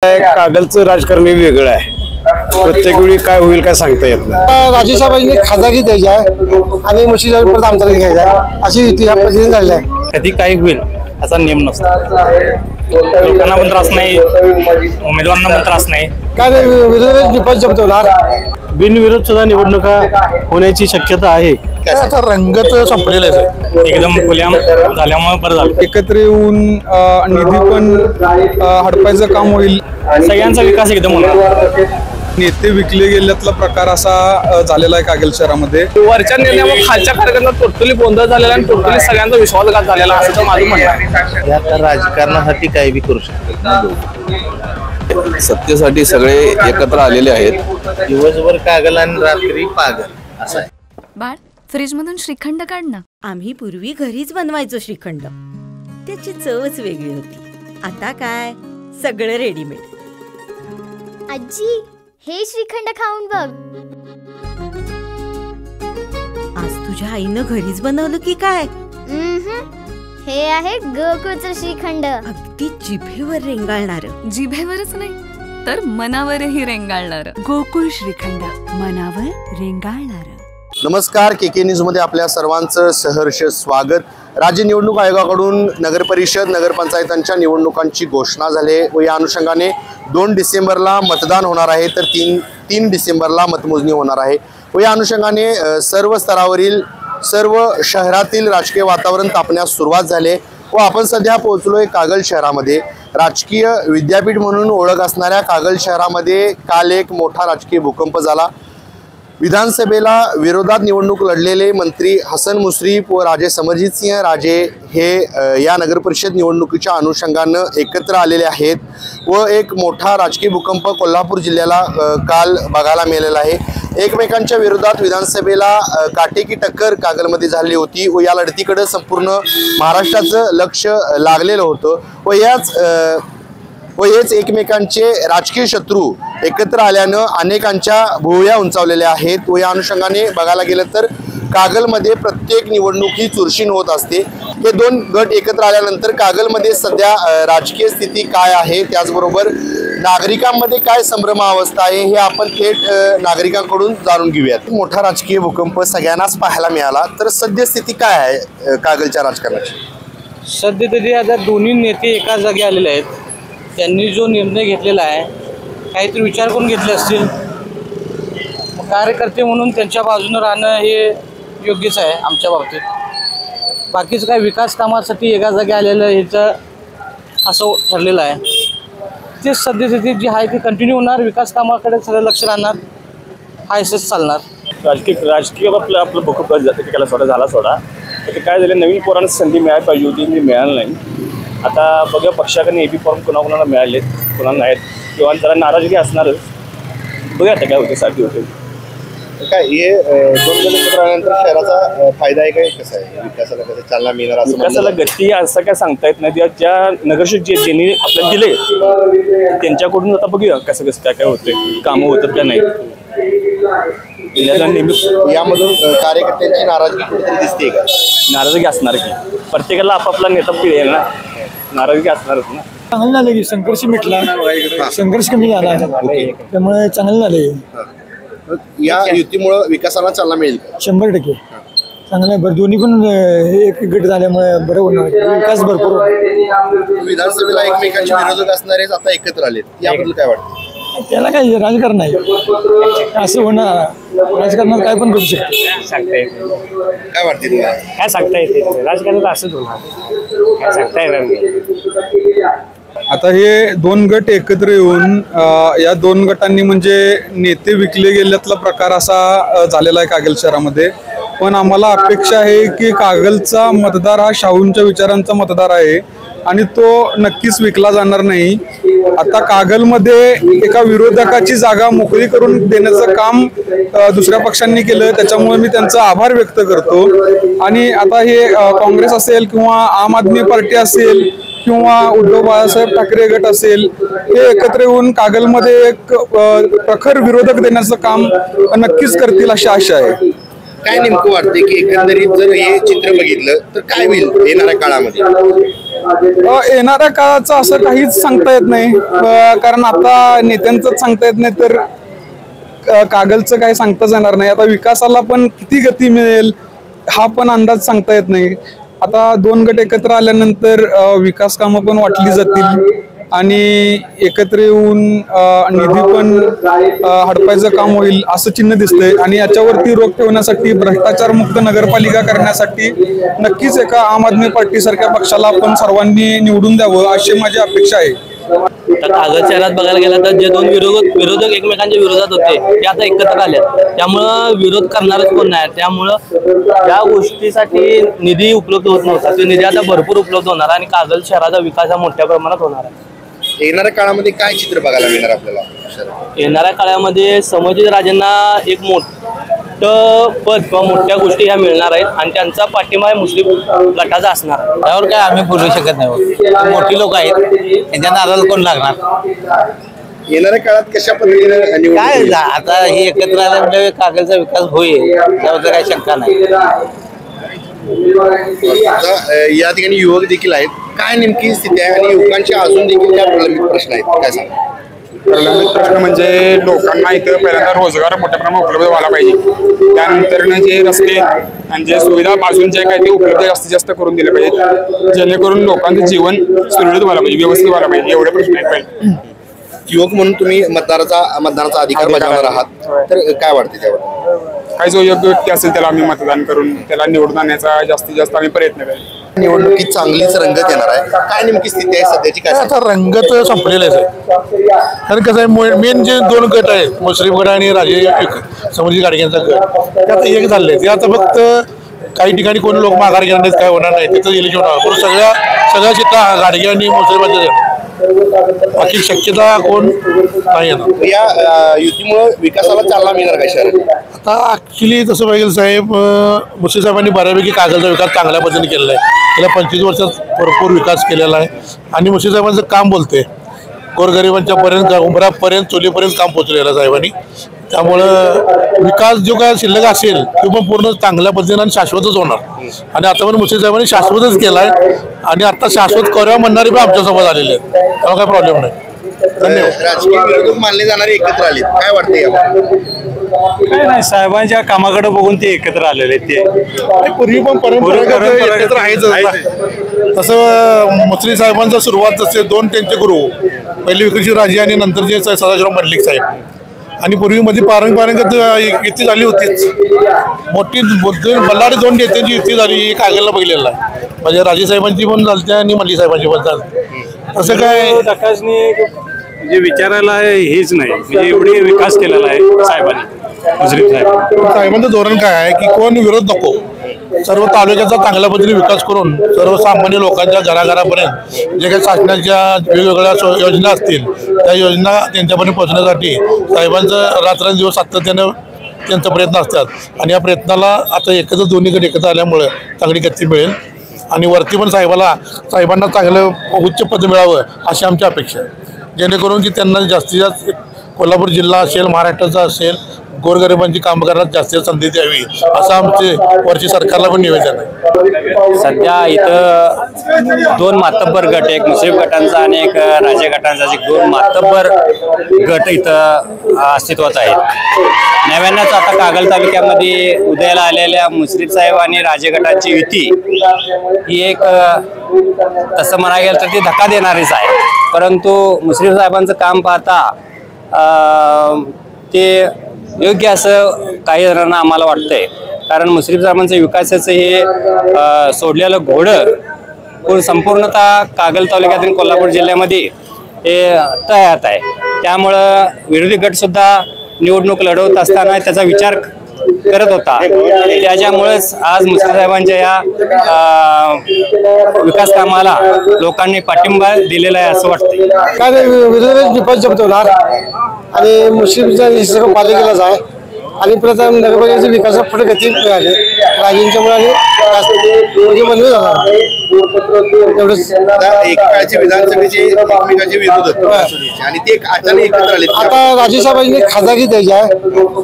कागलचं राजकारण वेगळं आहे. प्रत्येक वेळी काय होईल काय सांगता येत नाही. राजेसाहेबांनी खासदारी द्यायची आहे आणि मुशीसाहेब परत आमदार घ्यायचा आहे अशी युती या पद्धतीने झालेली आहे. कधी काही होईल असा नियम नसतो. लोकांना पण त्रास नाही, उमेदवारांना पण त्रास नाही. काय विरोधी निपज जमतवणार बिनविरोध सुद्धा निवडणुका होण्याची शक्यता आहे. आता रंगत संपलेलं आहे. एकदम खुल्या झाल्यामुळे बरं झालं. एकत्र येऊन निधी पण हडपायचं काम होईल. सगळ्यांचा विकास एकदम होणार. नेते विकले गेल्यातला प्रकार असा झालेला आहे कागल शहरामध्ये. वरच्या निर्णयामुळे खालच्या कार्यक्रमात टोटली गोंधळ झालेला आणि टोटली सगळ्यांचा विश्वासघात झालेला असं माझं म्हणणं आहे. या राजकारणासाठी काही बी करू शकतो. सत्तेसाठी सगळे एकत्र आलेले आहेत. दिवसभर कागल आणि रात्री पागल असं आहे. बाळ, फ्रीज मधून श्रीखंड काढ ना. आम्ही पूर्वी घरीच बनवायचो श्रीखंड, त्याची चवच वेगळी होती. आता काय सगळं रेडीमेड. आजी, हे श्रीखंड खाऊन बघ. आज तुझ्या आईनं घरीच बनवलं की काय? हे आहे गोकुळचं श्रीखंड. अगदी जिभेवर रेंगाळणार. जिभेवरच नाही तर मनावरही रेंगाळणार. गोकुळ श्रीखंड, मनावर रेंगाळणार. नमस्कार, केके न्यूज मध्ये आपल्या सर्वांचं सहर्ष स्वागत. राज्य निवडणूक आयोगाकडून नगरपरिषद नगरपंचायतांच्या निवडणुकांची घोषणा झाली व या अनुषंगाने 2 डिसेंबरला मतदान होणार आहे तर 3 डिसेंबरला मतमोजणी होणार आहे व या अनुषंगाने सर्व स्तरावरील सर्व शहरातील राजकीय वातावरण तापण्यास सुरुवात झाली व आपण सध्या पोहोचलोय कागल शहरामध्ये. राजकीय विद्यापीठ म्हणून ओळख असणाऱ्या कागल शहरामध्ये काल एक मोठा राजकीय भूकंप झाला. विधानसभेला विरोधात निवडणूक लढलेले मंत्री हसन मुश्रीफ व राजे समरजित सिंह राजे हे या नगरपरिषद निवडणुकीच्या अनुषंगानं एकत्र आलेले आहेत व एक मोठा राजकीय भूकंप कोल्हापूर जिल्ह्याला काल बघायला मिळालेला आहे. एकमेकांच्या विरोधात विधानसभेला काटेकी टक्कर कागलमध्ये झाली होती व या लढतीकडे संपूर्ण महाराष्ट्राचं लक्ष लागलेलं होतं व हेच एकमेकांचे राजकीय शत्रू एकत्र आल्यानं अनेकांच्या भुवया उंचावलेल्या आहेत व या अनुषंगाने बघायला गेलं तर कागलमध्ये प्रत्येक निवडणूक ही चुरशीन होत असते. हे 2 गट एकत्र आल्यानंतर कागलमध्ये सध्या राजकीय स्थिती काय आहे, त्याचबरोबर नागरिकांमध्ये काय संभ्रमावस्था आहे हे आपण थेट नागरिकांकडून जाणून घेऊयात. मोठा राजकीय भूकंप सगळ्यांनाच पाहायला मिळाला तर सद्यस्थिती काय आहे कागलच्या राजकारणाची? सध्या तरी आता दोन्ही नेते एका जागी आलेले आहेत. त्यांनी जो निर्णय घेतलेला आहे काहीतरी विचार करून घेतले असतील. कार्यकर्ते म्हणून त्यांच्या बाजूनं राहणं हे योग्यच आहे आमच्या बाबतीत. बाकीचं काय विकास कामासाठी एका जागी आलेलं ह्याचं असं ठरलेलं आहे. तेच सध्यास्थिती जी आहे ती कंटिन्यू होणार. विकास कामाकडे सगळं लक्ष राहणार, हा असंच चालणार. राजकीय आपलं भूकंप त्याला झाला. ते काय झालं, नवीन पोरांना संधी मिळायला पाहिजे होती, ती मिळाली नाही. आता बघा पक्षाकडे एबी फॉर्म कोणाकोणाला मिळालेत, कोणाला नाहीत किंवा जरा नाराजगी असणारच. बघा आता काय होते साठी होते काय हे 2 गट एकत्र आल्यानंतर शहराचा फायदा आहे काय, कसं आहे विकासाला कसं चालना मिळणार? विकासाला गती असं काय सांगता येत नाही. ज्या नगरसेवक ज्यांनी आपल्याला दिले त्यांच्याकडून आता बघूया कसं काय काय होतंय, कामं होतात का नाही. यामधून कार्यकर्त्यांची नाराजगी कुठेतरी दिसते का? नाराजगी असणार की प्रत्येकाला आपापला नेता पिढेल ना, नाराजगी असणारच ना. चांगलं झालं की संघर्ष मिटला, संघर्ष कमी झाला त्यामुळे चांगलं झालं. या युतीमुळे विकासाला चालना मिळेल का? 100% चांगलं आहे. बरं, दोन्ही पण एक गट झाल्यामुळे बरं होणार, विकास भरपूर. विधानसभेला एकमेकांचे विरोधक असणारे आता एकत्र आलेत, याबद्दल काय वाटतं? त्याला काय राजकारण आहे, असं होणार. राजकारणात काय पण करू शकतो. सांगता येते काय वाटते तुला? काय सांगता येते, राजकारणात असंच होणार. काय सांगता येणार नाही. आता हे 2 गट एकत्र येऊन या 2 गटांनी म्हणजे नेते विकले गेल्यातला प्रकार असा झालेला आहे कागल शहरामध्ये. पण आम्हाला अपेक्षा आहे की कागलचा मतदार हा शाहूंच्या विचारांचा मतदार आहे आणि तो नक्कीच विकला जाणार नाही. आता कागलमध्ये एका विरोधकाची जागा मोकळी करून देण्याचं काम दुसऱ्या पक्षांनी केलं, त्याच्यामुळे मी त्यांचा आभार व्यक्त करतो. आणि आता हे काँग्रेस असेल किंवा आम आदमी पार्टी असेल किंवा उद्धव बाळासाहेब ठाकरे गट असेल, हे एकत्र येऊन कागलमध्ये एक प्रखर विरोधक देण्याचं काम नक्कीच करतील अशी आशा आहे. काय नेमकं वाटते की एकंदरीत जर हे चित्र बघितलं तर काय होईल येणाऱ्या काळामध्ये? येणाऱ्या काळाचं असं काहीच सांगता येत नाही, कारण आता नेत्यांचंच सांगता येत नाही तर कागलचं काय सांगताच येणार नाही. आता विकासाला पण किती गती मिळेल हा पण अंदाज सांगता येत नाही. आता 2 गट एकत्र आल्यानंतर विकास कामं पण वाटली जातील आणि एकत्र येऊन निधी पण हडपायचं काम होईल असं चिन्ह दिसतंय. आणि याच्यावरती रोख ठेवण्यासाठी, भ्रष्टाचार मुक्त नगरपालिका करण्यासाठी नक्कीच एका आम आदमी पार्टी सारख्या पक्षाला आपण सर्वांनी निवडून द्यावं अशी माझी अपेक्षा आहे. तर कागल शहरात बघायला गेलं तर जे 2 विरोधक एकमेकांच्या विरोधात होते ते आता एकत्र आले, त्यामुळं विरोध करणारच कोण नाही. त्यामुळं या गोष्टीसाठी निधी उपलब्ध होत नव्हता, तो निधी आता भरपूर उपलब्ध होणार आणि कागल शहराचा विकास हा मोठ्या प्रमाणात होणार आहे. येणाऱ्या काळामध्ये काय चित्र बघायला मिळणार आपल्याला? येणाऱ्या काळामध्ये संभाजीराजेंना एक मोठं पद किंवा मोठ्या गोष्टी ह्या मिळणार आहेत आणि त्यांचा पाठिंबा मुस्लिम गटाचा असणार. त्यावर काय आम्ही बोलू शकत नाही, मोठी लोक आहेत, त्यांच्या नादाला कोण लागणार. येणाऱ्या काळात कशा पद्धतीने काय आता हे एकत्र आलं म्हणजे कागलचा विकास होईल त्याबद्दल काही शंका नाही. या ठिकाणी युवक देखील आहेत, काय नेमकी स्थिती आहे आणि युवकांचे अजून देखील काय प्रलंबित प्रश्न आहेत, काय सांगा? प्रलंबित प्रश्न म्हणजे लोकांना इथं पहिल्यांदा रोजगार मोठ्या प्रमाणात उपलब्ध व्हायला पाहिजे. त्यानंतर जे रस्ते आणि जे सुविधा बाजूंच्या काय ते उपलब्ध जास्तीत जास्त करून दिले पाहिजेत, जेणेकरून लोकांचं जीवन सुरळीत व्हायला पाहिजे, व्यवस्थित व्हायला पाहिजे. एवढे प्रश्न आहेत पहिले. युवक म्हणून तुम्ही मतदानाचा अधिकार बजावणार आहात, तर काय वाटते त्यावर? काय जो योग्य व्यक्ती असेल त्याला आम्ही मतदान करून त्याला निवडून आणण्याचा जास्तीत जास्त आम्ही प्रयत्न करेल. निवडणुकीत चांगलीच रंगत येणार आहे, काय नेमकी स्थिती आहे सध्याची? काय आता रंगत संपलेलं आहे कारण कसं आहे, मेन जे 2 गट आहेत मुस्लिम गट आणि राजे समोरची गाडग्यांचा गट, ते आता एक झाले. ते आता फक्त काही ठिकाणी कोणी लोक माघार घेणार काय होणार नाही, तिथं इलेक्शन होणार, पण सगळ्या सीटा गाडगे आणि मुस्लिमांच्या, बाकी शक्यता कोण नाही येणार. या युतीमुळे विकासाला चालना मिळणार का शहरात? आता ऍक्च्युली तसं पाहिजे साहेब, मुश्रीफ साहेबांनी बऱ्यापैकी कागलचा विकास चांगल्या पद्धतीने केलेला आहे. गेल्या 25 वर्षात भरपूर विकास केलेला आहे आणि मुश्रीफ साहेबांचं काम बोलते, गोरगरिबांच्या उंबरापर्यंत चोलीपर्यंत काम पोहोचलेलं साहेबांनी. त्यामुळं विकास जो काय शिल्लक असेल तो पण पूर्ण चांगल्या पद्धतीने आणि शाश्वतच होणार. आणि आता पण मुश्रीफ साहेबांनी शाश्वतच केला आहे आणि आता शाश्वत करूया म्हणणारे पण आमच्यासोबत आलेले आहेत, त्यामुळे काय प्रॉब्लेम नाही. धन्यवाद. राजकीय विरोधक मानले जाणारे एकत्र आले, काय वाटते? काय नाही, साहेबांच्या कामाकडे बघून ते एकत्र आलेले आहेत. ते पूर्वी पण परंपरा एकत्र आहेच. तसं मुश्रीफ साहेबांचा सुरुवात जसे 2 त्यांचे गुरु, पहिले विक्रमसिंह राजे आणि नंतरचे सदाशिवराव मंडलिक साहेब, आणि पूर्वीमध्ये पारंपरिक युती झाली होतीच. मोठी बल्लाडी 2 नेत्यांची युती झाली, कागलला बघितलेला आहे. म्हणजे राजे साहेबांची पण झाली आणि मंडलिक साहेबांची पण झाली. असं काय म्हणजे विचारायला हेच नाही, म्हणजे एवढे विकास केलेला आहे साहेबांनी. मुश्रीफ साहेबांचं धोरण काय आहे की कोण विरोध नको, सर्व तालुक्याचा चांगल्या पद्धतीने विकास करून सर्वसामान्य लोकांच्या घराघरापर्यंत जे काही शासनाच्या वेगवेगळ्या योजना असतील त्या योजना त्यांच्यापर्यंत पोहोचण्यासाठी साहेबांचं रात्रंदिवस सातत्यानं त्यांचा प्रयत्न असतात. आणि या प्रयत्नाला आता एकत्र दोन्हीकडे एकत्र आल्यामुळे चांगली गती मिळेल आणि वरती पण साहेबांना चांगलं उच्च पद मिळावं अशी आमची अपेक्षा आहे, जेणेकरून की त्यांना जास्तीत जास्त कोल्हापूर जिल्हा असेल, महाराष्ट्राचा असेल, गोरगरिबांची कामं करण्यात जास्तीत संधी द्यावी असं आमचे वरची सरकारला पण निवेदन आहे. सध्या इथं 2 मातब्बर गट, एक मुस्लिम गटांचा आणि एक राजे गटांचा, 2 मातब्बर गट इथं अस्तित्वात आहेत. नव्यानंच आता कागल तालुक्यामध्ये उदयाला आलेल्या मुश्रीफ साहेब आणि राजे गटाची युती ही एक तसं म्हणायला गेलं तर ती धक्का देणारीच आहे. परंतु मुश्रीफ साहेबांचं काम पाहता ते योग्य असं काही जणांना आम्हाला वाटतंय, कारण मुश्रीफ साहेबांचं विकासाचं हे सोडलेलं घोडं संपूर्णतः कागल तालुक्यातील कोल्हापूर जिल्ह्यामध्ये हे तळ्यात आहे. त्यामुळं विरोधी गटसुद्धा निवडणूक लढवत असताना त्याचा विचार करत होता. त्याच्यामुळेच आज मुश्रीफ साहेबांच्या या विकास कामाला लोकांनी पाठिंबा दिलेला आहे असं वाटतं. काय विरोधी विपक्ष जमवणार आणि मुस्लिमच्या पालिकेलाच आहे आणि परत नगरपालिकेच्या विकासात पुढे गती मिळाली राजेंच्या मुळे मंजूर झाला. एकाचे विधानसभेचे एकमेकाचे विरोधक आणि ते अचानक एकत्र आले. आता राजे साहेबांनी खासदारकी द्यायची आहे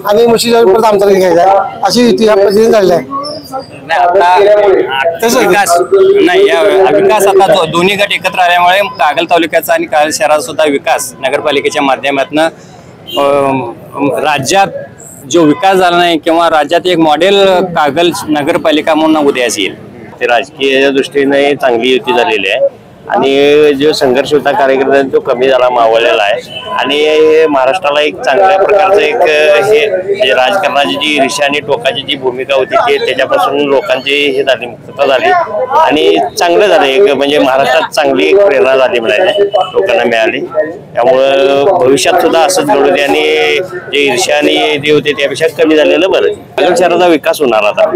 आणि मुश्रीफ साहेब परत आमदारकी घ्यायची आहे, अशी युती या पद्धतीने झालेली आहे. नाही आता विकास नाही, या विकास आता दोन्ही गट एकत्र आल्यामुळे कागल तालुक्याचा आणि कागल शहराचा सुद्धा विकास नगरपालिकेच्या माध्यमातून राज्यात जो विकास झाला नाही किंवा राज्यात एक मॉडेल कागल नगरपालिका म्हणून उदयास येईल. ते राजकीय दृष्टीने चांगली युती झालेली आहे आणि जो संघर्ष होता कार्यकर्ता तो कमी झाला, मावळलेला आहे आणि महाराष्ट्राला एक चांगल्या प्रकारचं एक हे राजकारणाची जी ईर्ष्या आणि टोकाची जी भूमिका होती ते त्याच्यापासून लोकांची हे झाली, मुक्तता झाली आणि चांगलं झालं. एक म्हणजे महाराष्ट्रात चांगली एक प्रेरणा झाली म्हणायला लोकांना मिळाली. त्यामुळं भविष्यात सुद्धा असंच घडू दे आणि जे ईर्ष्या आणि जे होते त्यापेक्षा कमी झालेलं बरं. कागल शहराचा विकास होणार आता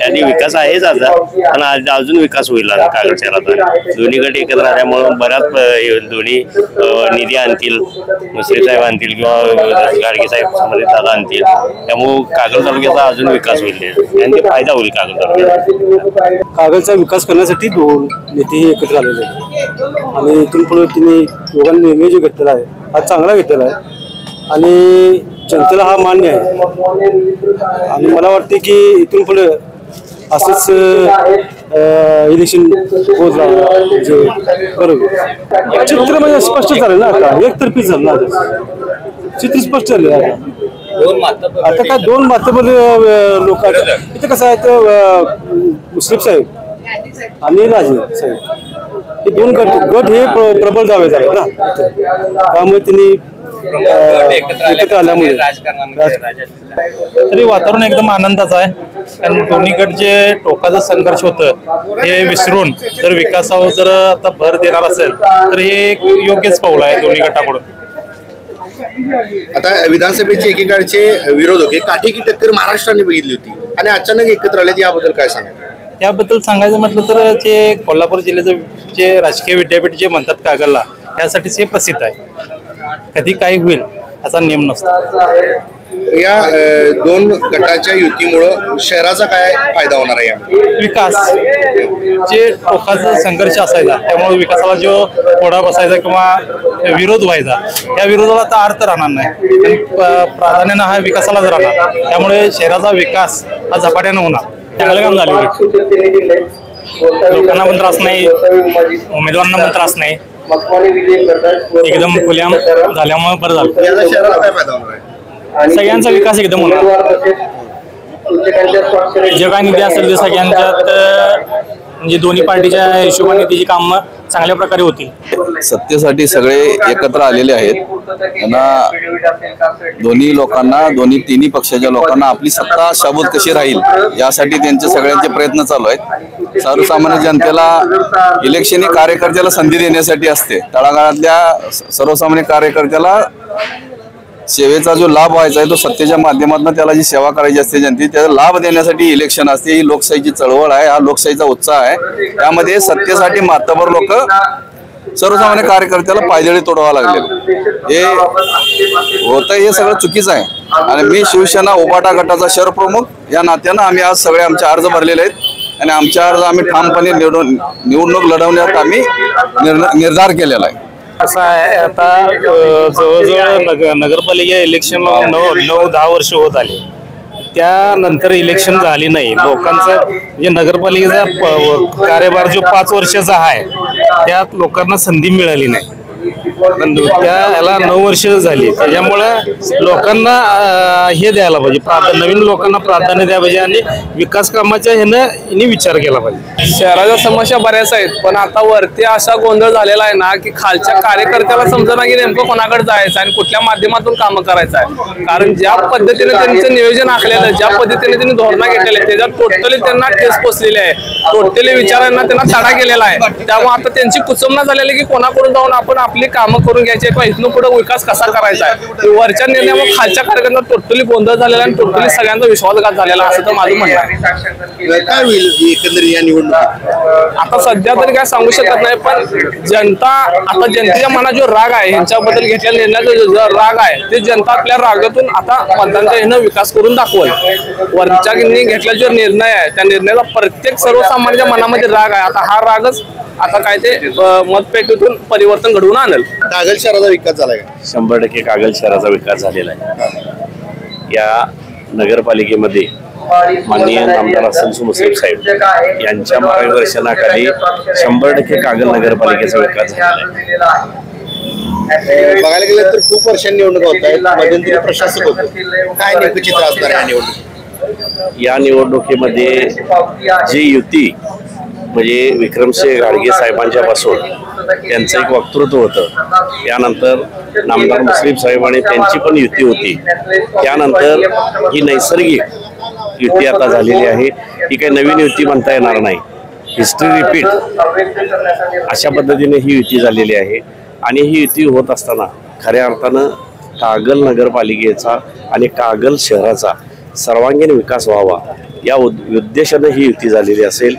आणि विकास आहेच आता आणि अजून विकास होईल कागल शहराचा. दोन्ही गट एकत्र आल्यामुळे बऱ्याच दोन्ही निधी आणतील, मुश्रीफ साहेब आणतील किंवा गाडगे साहेब समोर दादा आणतील. त्यामुळे कागल तालुक्याचा अजून विकास होईल आणि ते फायदा होईल कागल तालुक्याचा. कागलचा विकास करण्यासाठी दोन नेते एकत्र आलेले आहेत आणि इथून पुढे त्यांनी दोघांनी निर्णय जो घेतलेला आहे हा चांगला घेतलेला आहे आणि जनतेला हा मान्य आहे आणि मला वाटते की इथून पुढे असंच इलेक्शन होत राहणार. म्हणजे बरोबर चित्र म्हणजे स्पष्ट झालं ना, आता एकतर्फी झालं ना, चित्र स्पष्ट झाले. आता काय दोन मातबर लोक आहेत इथे. कसं आहे तर मुश्रीफ साहेब आणि राजे साहेब हे दोन गट हे प्रबळ दावे झाले ना, त्यामुळे त्यांनी एकत्र आल्यामुळे तरी वातावरण एकदम आनंदाचं आहे. कारण दोन्ही गट जे टोकाचं संघर्ष होतं हे विसरून जर विकासावर जर आता भर देणार असेल तर हे एक योग्यच पाऊल आहे दोन्ही गटाकडून. आता विधानसभेचे एकेकाळचे विरोधक काठीकी टक्कर महाराष्ट्राने बघितली होती आणि अचानक एकत्र आले, याबद्दल काय सांगायचं? याबद्दल सांगायचं म्हटलं तर जे कोल्हापूर जिल्ह्याचं जे राजकीय विद्यापीठ जे म्हणतात कागलला त्यासाठीच हे प्रसिद्ध आहे. कधी काही होईल असा नियम नसतो. या दोन गटाच्या युतीमुळं शहराचा काय फायदा होणार आहे? विकास जे टोकाचा संघर्ष असायचा त्यामुळे विकासाला जो थोडा बसायचा किंवा विरोध व्हायचा त्या विरोधाला तर अर्थ राहणार नाही. प्राधान्यानं हा विकासालाच राहणार. त्यामुळे शहराचा विकास हा झपाट्यानं होणार. चांगलं काम झालं. लोकांना पण त्रास नाही, उमेदवारांना पण त्रास नाही, एकदम खुल्याम झाल्यामुळे बरं झालं. सगळ्यांचा विकास एकदम होणार. जे काय निधी असेल ते सगळ्यांच्यात म्हणजे दोन्ही पार्टीच्या हिशोबाने त्याची कामं चांगल्या प्रकारे होतील. सत्तेसाठी सगळे एकत्र आलेले आहेत. त्यांना दोन्ही लोकांना, तिन्ही पक्षाच्या लोकांना आपली सत्ता शाबूत कशी राहील यासाठी त्यांचे सगळ्यांचे प्रयत्न चालू आहेत. सर्वसामान्य जनतेला इलेक्शन ही कार्यकर्त्याला संधी देण्यासाठी असते. तळागाळातल्या सर्वसामान्य कार्यकर्त्याला सेवेचा जो लाभ व्हायचा आहे तो सत्तेच्या माध्यमातून त्याला जी सेवा करायची असते जनते त्याचा लाभ देण्यासाठी इलेक्शन असते. ही लोकशाहीची चळवळ आहे, हा लोकशाहीचा उत्साह आहे. त्यामध्ये सत्तेसाठी मातबर लोक सर्वसामान्य कार्यकर्त्याला पायदळी तोडवा लागले. हे होतं हे सगळं चुकीचं आहे आणि मी शिवसेना उबाटा गटाचा शहर प्रमुख या नात्यानं आम्ही आज सगळे आमचे अर्ज भरलेले आहेत आणि आमच्या अर्ज आम्ही ठामपणे निवडणूक लढवण्यात आम्ही निर्धार केलेला आहे. असं आहे आता जवळजवळ नगरपालिका इलेक्शन 9-10 वर्ष होत आली. त्यानंतर इलेक्शन झाली नाही. लोकांचं जे नगरपालिकेचा कार्यभार जो 5 वर्षाचा आहे त्यात लोकांना संधी मिळाली नाही. त्याला 9 वर्ष झाली. त्याच्यामुळे लोकांना हे द्यायला पाहिजे, नवीन लोकांना प्राधान्य द्यायला पाहिजे आणि विकास कामाच्या ह्याने विचार केला पाहिजे. शहराच्या समस्या बऱ्याच आहेत पण आता वरती असा गोंधळ झालेला आहे ना की खालच्या कार्यकर्त्याला समजना की नेमकं कोणाकडे जायचं आणि कुठल्या माध्यमातून काम करायचं आहे. कारण ज्या पद्धतीने त्यांचं नियोजन आखलेलं, ज्या पद्धतीने त्यांनी धोरणा घेतलेले त्याच्यात टोटली त्यांना ठेस पोचलेली आहे. टोटली विचारांना त्यांना तडा गेलेला आहे. त्यामुळे आता त्यांची कुचंबना झालेली की कोणाकडून जाऊन आपण आपली कामं करून घ्यायची किंवा इथून पुढे विकास कसा करायचा आहे. वरच्या निर्णयामुळे खालच्या कार्यकर्त्यांना टोटली गोंधळ झालेला आणि टोटली सगळ्यांचा विश्वासघात झालेला असं तर माझं म्हणणं आहे. काय होईल एकंदरीत या निवडणुकीत? आता सध्या तरी काय सांगू शकत नाही पण जनतेच्या मनात जो राग आहे ह्यांच्याबद्दल घेतलेल्या निर्णयाचा जो राग आहे ते जनता आपल्या रागातून आता मतदानाच्या ह्यानं विकास करून दाखवल. वरच्या घेतलेला जो निर्णय आहे त्या निर्णयाचा प्रत्येक सर्वसामान्यांच्या मनामध्ये राग आहे. आता हा रागच आता काय ते मतपेटीतून परिवर्तन घडवून आणेल. कागल शहराचा विकास झालाय का? 100% कागल शहराचा विकास झालेला आहे. या नगरपालिकेमध्ये माननीय आमदार हसन मुश्रीफ साहेब यांच्या मार्गदर्शनाखाली 100% कागल नगरपालिकेचा विकास झालेला आहे. बघायला गेलं तर खूप वर्षांनी निवडणूक होत आहेत, मध्यंतरी प्रशासक होते. काय नेमकं चित्र असणार आहे निवडणूक? या निवडणुकीमध्ये जी युती म्हणजे विक्रमसिंह गाडगे साहेबांच्या पासून त्यांचं एक वक्तृत्व होतं, त्यानंतर नामदार मुश्रीफ साहेब आणि त्यांची पण युती होती, त्यानंतर ही नैसर्गिक युती आता झालेली आहे. ही काही नवीन युती म्हणता येणार नाही, हिस्ट्री रिपीट अशा पद्धतीने ही युती झालेली आहे. आणि ही युती होत असताना खऱ्या अर्थानं कागल नगरपालिकेचा आणि कागल शहराचा सर्वांगीण विकास व्हावा या उद्देशानं ही युती झालेली असेल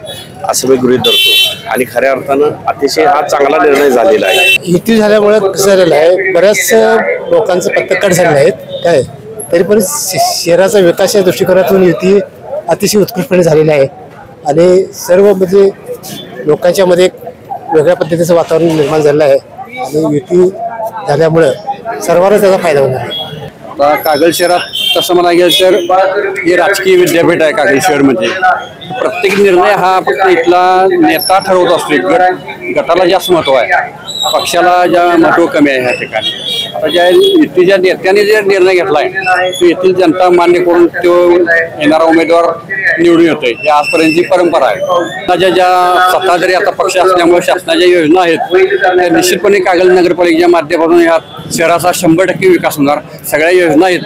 असं मी गृहीत धरतो. आणि खऱ्या अर्थानं अतिशय हा चांगला निर्णय झालेला आहे. युती झाल्यामुळे कसं झालेलं आहे, बऱ्याच लोकांचं पत्ते कट झालेले आहेत काय, तरी पण शहराचा विकास या दृष्टिकोनातून युती अतिशय उत्कृष्टपणे झालेली आहे. आणि सर्व म्हणजे लोकांच्या मध्ये एक वेगळ्या पद्धतीचं वातावरण निर्माण झालेलं आहे आणि युती झाल्यामुळं सर्वांना त्याचा फायदा होणार आहे. कागल शहरात तसं म्हणायला गेलं तर हे राजकीय विद्यापीठ आहे. कागल शहर म्हणजे प्रत्येक निर्णय हा फक्त इथला नेता ठरवत असतो. गटाला जास्त महत्व आहे, पक्षाला ज्या महत्व कमी आहे ह्या ठिकाणी. आता ज्या युतीच्या नेत्याने जे निर्णय घेतलाय तो येथील जनता मान्य करून तो येणारा उमेदवार निवडून येतोय. ही आजपर्यंतची परंपरा आहे. ज्या सत्ताधारी आता पक्ष असल्यामुळे शासनाच्या योजना आहेत त्या निश्चितपणे कागल नगरपालिकेच्या माध्यमातून या शहराचा 100% विकास होणार. सगळ्या योजना आहेत,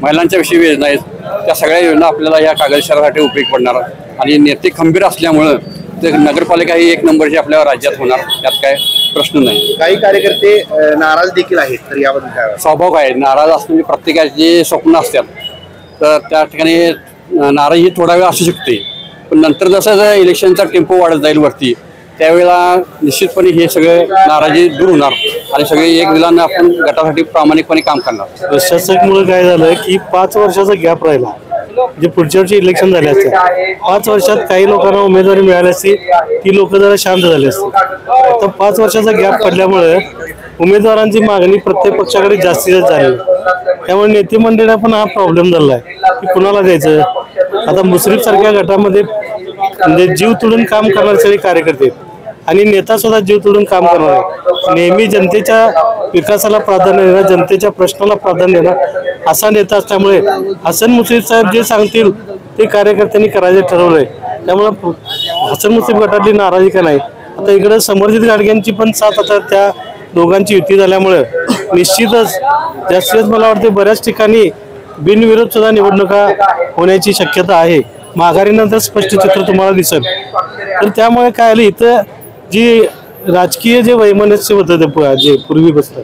महिलांच्या विषयी योजना आहेत, त्या सगळ्या योजना आपल्याला या कागल शहरासाठी उपयोग पडणार. आणि नेते खंबीर असल्यामुळं ते नगरपालिका ही एक नंबरची आपल्या राज्यात होणार, त्यात काय प्रश्न नाही. काही कार्यकर्ते नाराज देखील आहेत, तर याबद्दल काय? स्वाभाविक आहे, नाराज असलेली प्रत्येकाचे स्वप्न असतात, तर त्या ठिकाणी नाराजी थोडा वेळ असू शकते. पण नंतर जसं इलेक्शनचा टेम्पो वाढत जाईल वरती त्यावेळेला निश्चितपणे हे सगळे नाराजी दूर होणार आणि सगळे एक दिलानं आपण गटासाठी प्रामाणिकपणे काम करणार. प्रशासकमुळे काय झालं की 5 वर्षाचा गॅप राहिला. जे पुढच्या वर्षी इलेक्शन झाले असते 5 वर्षात काही लोकांना उमेदवारी मिळाली असती, ती लोक जरा शांत झाली असती. आता 5 वर्षाचा गॅप पडल्यामुळे उमेदवारांची मागणी प्रत्येक पक्षाकडे जास्तीत जास्त झाली. त्यामुळे नेते मंडळीला पण हा प्रॉब्लेम झाला आहे की कुणाला द्यायचं. आता मुश्रीफ सारख्या गटामध्ये म्हणजे जीव तोडून काम करणारे सगळे कार्यकर्ते आणि नेता सुद्धा जीव तोडून काम करणार आहे. नेहमी जनतेच्या विकासाला प्राधान्य देणार, जनतेच्या प्रश्नाला प्राधान्य देणार असा नेता असल्यामुळे हसन मुश्रीफ साहेब जे सांगतील ते कार्यकर्त्यांनी करायचे ठरवलंय. त्यामुळे हसन मुश्रीफ गटातली नाराजी का नाही. आता इकडे समर्जित गाडग्यांची पण साथ, आता त्या दोघांची युती झाल्यामुळे निश्चितच जास्तीत मला वाटते बऱ्याच ठिकाणी बिनविरोध सुद्धा निवडणुका होण्याची शक्यता आहे. माघारीनंतर स्पष्ट चित्र तुम्हाला दिसेल. तर त्यामुळे काय आलं, इथं जी राजकीय जे वैमनस्य होतं ते जे पूर्वी बसतं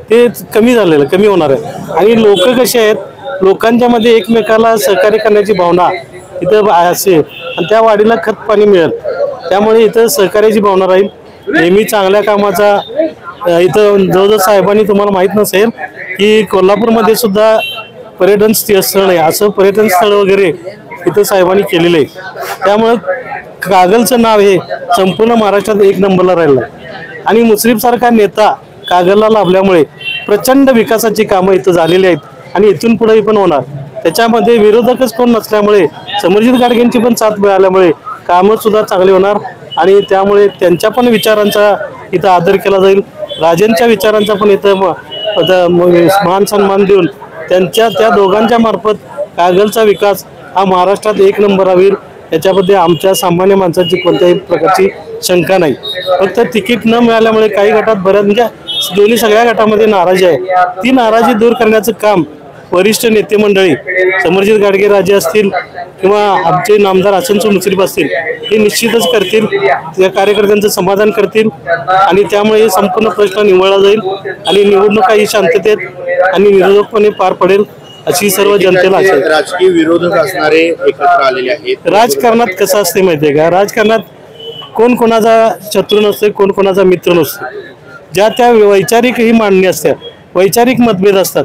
ते कमी झालेलं, कमी होणार आहे. आणि लोक कसे आहेत, लोकांच्या मध्ये एकमेकाला सहकार्य करण्याची भावना इथं असेल आणि त्या वाढीला खत पाणी मिळेल. त्यामुळे इथं सहकार्याची भावना राहील. नेहमी चांगल्या कामाचा इथं जवळजवळ साहेबांनी तुम्हाला माहीत नसेल की कोल्हापूरमध्ये सुद्धा पर्यटन स्थळ आहे, असं पर्यटन स्थळ वगैरे इथं साहेबांनी केलेलं आहे. त्यामुळं कागलचं नाव हे संपूर्ण महाराष्ट्रात एक नंबरला राहिलं आहे. आणि मुश्रीफ सारखा नेता कागलला लाभल्यामुळे प्रचंड विकासाची कामं इथं झालेली आहेत आणि इथून पुढेही पण होणार. त्याच्यामध्ये विरोधकच कोण नसल्यामुळे समर्जित गाडगेंची पण साथ मिळाल्यामुळे कामं सुद्धा चांगली होणार आणि त्यामुळे त्यांच्या पण विचारांचा इथं आदर केला जाईल. राजेंच्या विचारांचा पण इथं मान सन्मान देऊन त्या दोघांच्या मार्फत कागलचा विकास हा महाराष्ट्रात एक नंबर होईल याच्यामध्ये आमच्या सामान्य माणसाची कोणत्याही प्रकारची शंका नाही. फक्त तिकीट न मिळाल्यामुळे काही गटात बऱ्याच म्हणजे दोन्ही सगळ्या गटामध्ये नाराजी आहे. ती नाराजी दूर करण्याचं काम वरिष्ठ नेते मंडळी समर्जित गाडगे राजे असतील किंवा आमचे नामदार हसन मुश्रीफ असतील हे निश्चितच करतील. त्या कार्यकर्त्यांचं समाधान करतील आणि त्यामुळे हे संपूर्ण प्रश्न निवळला जाईल आणि निवडणुका ही शांततेत आणि निरोधकपणे पार पडेल अशी सर्व जनतेला असेल. राजकीय विरोधक असणारे एकत्र आलेले आहेत. राजकारणात कसं असते माहितीये का, राजकारणात कोण कोणाचा शत्रू नसते, कोण कोणाचा मित्र नसतो. ज्या त्या वैचारिक ही मांडणी असते, वैचारिक मतभेद असतात.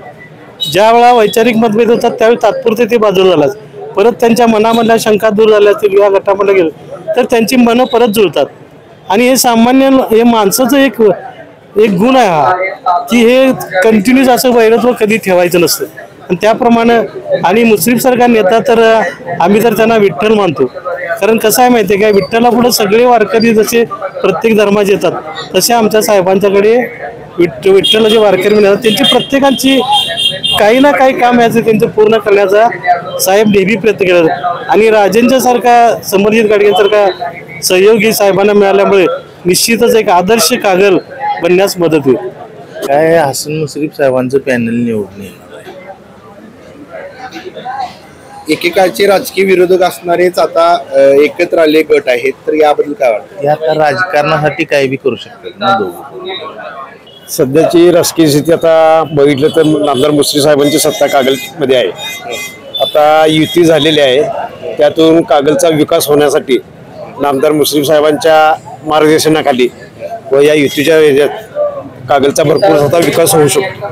ज्या वेळा वैचारिक मतभेद होतात त्यावेळी तात्पुरते ते बाजूला झालाच, परत त्यांच्या मनामधल्या शंका दूर झाल्या असतील या गटामध्ये गेलं तर त्यांची मनं परत जुळतात. आणि हे सामान्य हे माणसाचं एक गुण आहे हा की हे कंटिन्यूस असं वैरत्व कधी ठेवायचं नसतं. आणि त्याप्रमाणे आणि मुश्रीफसारखा नेता तर आम्ही तर त्यांना विठ्ठल मानतो. कारण कसं आहे माहिती आहे का, विठ्ठला पुढे सगळे वारकरी जसे प्रत्येक धर्माचे येतात तसे आमच्या साहेबांच्याकडे विठ्ठलाचे वारकरी म्हणतात. त्यांची प्रत्येकांची काही ना काही काम याचं त्यांचं पूर्ण करण्याचा साहेब नेहमी प्रयत्न केला आणि राजेंच्यासारखा समर्जित गाडगेंसारखा सहयोगी साहेबांना मिळाल्यामुळे निश्चितच एक आदर्श कागल बनण्यास मदत होईल. काय हसन मुश्रीफ साहेबांचं पॅनल निवडून येणार आहे. एकेकाळचे राजकीय विरोधक असणारेच आता एकत्र आले गट आहेत, तर याबद्दल काय वाटतं? ते आता राजकारणासाठी काही बी करू शकतात ना दोघं. सध्याची राजकीय स्थिती आता बघितलं तर नामदार मुश्रीफ साहेबांची सत्ता कागलमध्ये आहे. आता युती झालेली आहे, त्यातून कागलचा विकास होण्यासाठी नामदार मुश्रीफ साहेबांच्या मार्गदर्शनाखाली व या युतीच्या ह्याच्यात कागलचा भरपूर स्वतः विकास होऊ शकतो.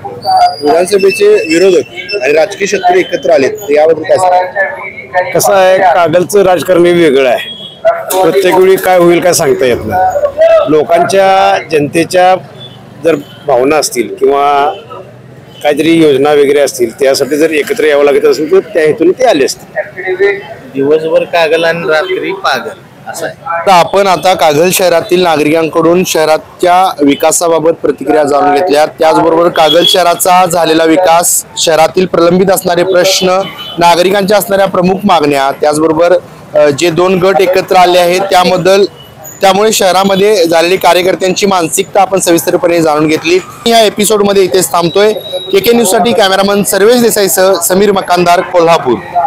विधानसभेचे विरोधक आणि राजकीय शक्ती एकत्र आलेत, तर याबद्दल काय सांगाल? कसं आहे, कागलचं राजकारण हे वेगळं आहे. प्रत्येक वेळी काय होईल काय सांगता येत नाही. लोकांच्या जनतेच्या जर भावना असतील किंवा काहीतरी योजना वगैरे असतील त्यासाठी जर एकत्र यावं लागत असेल तर त्या हेतून ते आले असतील. दिवसभर कागल आणि रात्री पागल असं आहे. तर आपण आता कागल शहरातील नागरिकांकडून शहराच्या विकासाबाबत प्रतिक्रिया जाणून घेतल्या. त्याचबरोबर कागल शहराचा झालेला विकास, शहरातील प्रलंबित असणारे प्रश्न, नागरिकांच्या असणाऱ्या प्रमुख मागण्या, त्याचबरोबर जे 2 गट एकत्र आले आहेत त्यामुळे शहरामध्ये झालेली कार्यकर्त्यांची मानसिकता आपण सविस्तरपणे जाणून घेतली. या एपिसोडमध्ये इथेच थांबतोय. KK न्यूज साठी कॅमेरामन सर्वेश देसाईसह समीर मकानदार, कोल्हापूर.